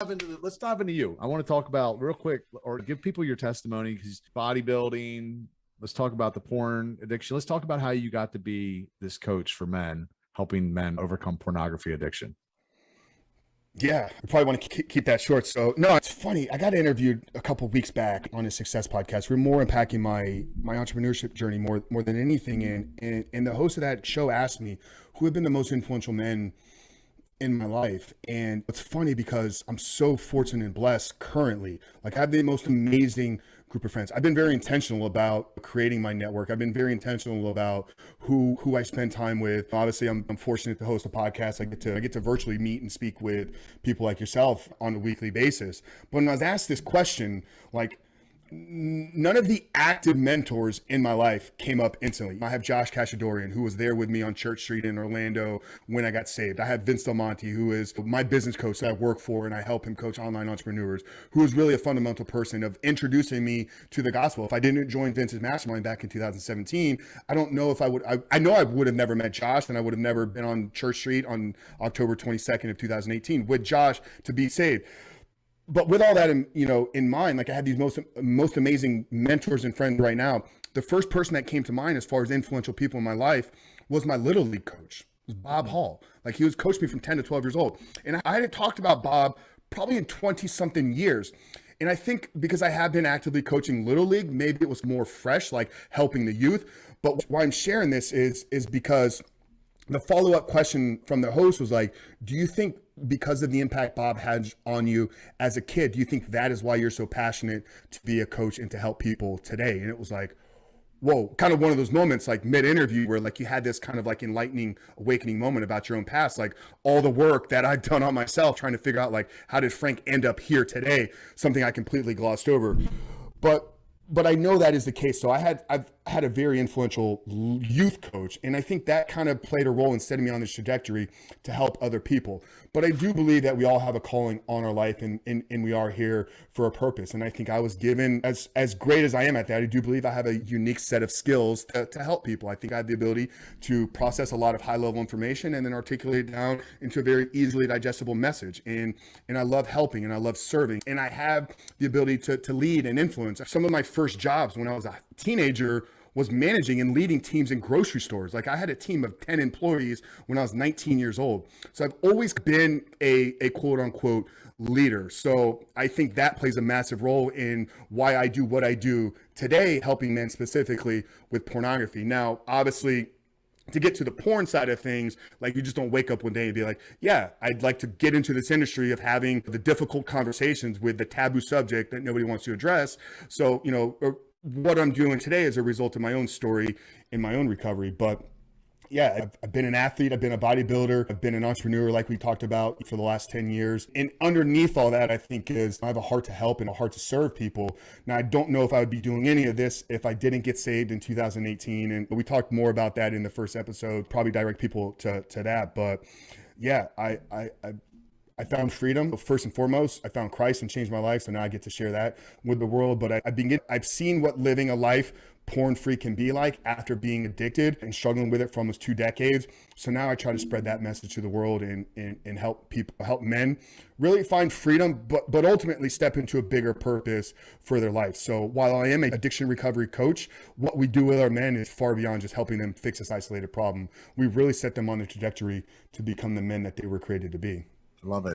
Let's dive into you. I want to talk about real quick, or give people your testimony, because bodybuilding. Let's talk about the porn addiction. Let's talk about how you got to be this coach for men, helping men overcome pornography addiction. Yeah, I probably want to keep that short. So, no, it's funny. I got interviewed a couple of weeks back on a success podcast. We're more unpacking my entrepreneurship journey more than anything. And the host of that show asked me who have been the most influential men in my life. And it's funny because I'm so fortunate and blessed currently. Like, I have the most amazing group of friends. I've been very intentional about creating my network. I've been very intentional about who I spend time with. Obviously, I'm fortunate to host a podcast. I get to virtually meet and speak with people like yourself on a weekly basis. But when I was asked this question, like, none of the active mentors in my life came up instantly. I have Josh Cashadorian, who was there with me on Church Street in Orlando when I got saved. I have Vince Del Monte, who is my business coach that I work for, and I help him coach online entrepreneurs, who is really a fundamental person of introducing me to the gospel. If I didn't join Vince's mastermind back in 2017, I don't know if I would. I know I would have never met Josh, and I would have never been on Church Street on October 22nd of 2018 with Josh to be saved. But with all that in mind, like, I have these most amazing mentors and friends right now. The first person that came to mind as far as influential people in my life was my little league coach. It was Bob Hall. Like, he was coached me from 10 to 12 years old. And I hadn't talked about Bob probably in 20 something years. And I think because I have been actively coaching little league, maybe it was more fresh, like helping the youth. But why I'm sharing this is because the follow-up question from the host was like, do you think because of the impact Bob had on you as a kid, do you think that is why you're so passionate to be a coach and to help people today? And it was like, whoa, kind of one of those moments like mid-interview where like you had this kind of like enlightening, awakening moment about your own past, like all the work that I've done on myself, trying to figure out like, how did Frank end up here today? Something I completely glossed over. But I know that is the case. So I've had a very influential youth coach, and I think that kind of played a role in setting me on this trajectory to help other people. But I do believe that we all have a calling on our life, and we are here for a purpose. And I think I was given, as great as I am at that, I do believe I have a unique set of skills to help people. I think I have the ability to process a lot of high-level information and then articulate it down into a very easily digestible message. And I love helping, and I love serving, and I have the ability to lead and influence. Some of my first jobs when I was a teenager was managing and leading teams in grocery stores. Like, I had a team of 10 employees when I was 19 years old. So I've always been a quote unquote leader. So I think that plays a massive role in why I do what I do today, helping men specifically with pornography. Now, obviously, to get to the porn side of things, like, you just don't wake up one day and be like, yeah, I'd like to get into this industry of having the difficult conversations with the taboo subject that nobody wants to address. So, what I'm doing today is a result of my own story and my own recovery. But yeah, I've been an athlete, I've been a bodybuilder, I've been an entrepreneur like we talked about for the last 10 years. And underneath all that, I think, is I have a heart to help and a heart to serve people. Now, I don't know if I would be doing any of this if I didn't get saved in 2018. And we talked more about that in the first episode, probably direct people to that. But yeah, I found freedom. First and foremost, I found Christ and changed my life. So now I get to share that with the world. But I've seen what living a life porn-free can be like after being addicted and struggling with it for almost 2 decades. So now I try to spread that message to the world and help people, help men really find freedom, but ultimately step into a bigger purpose for their life. So while I am an addiction recovery coach, what we do with our men is far beyond just helping them fix this isolated problem. We really set them on the trajectory to become the men that they were created to be. Love it.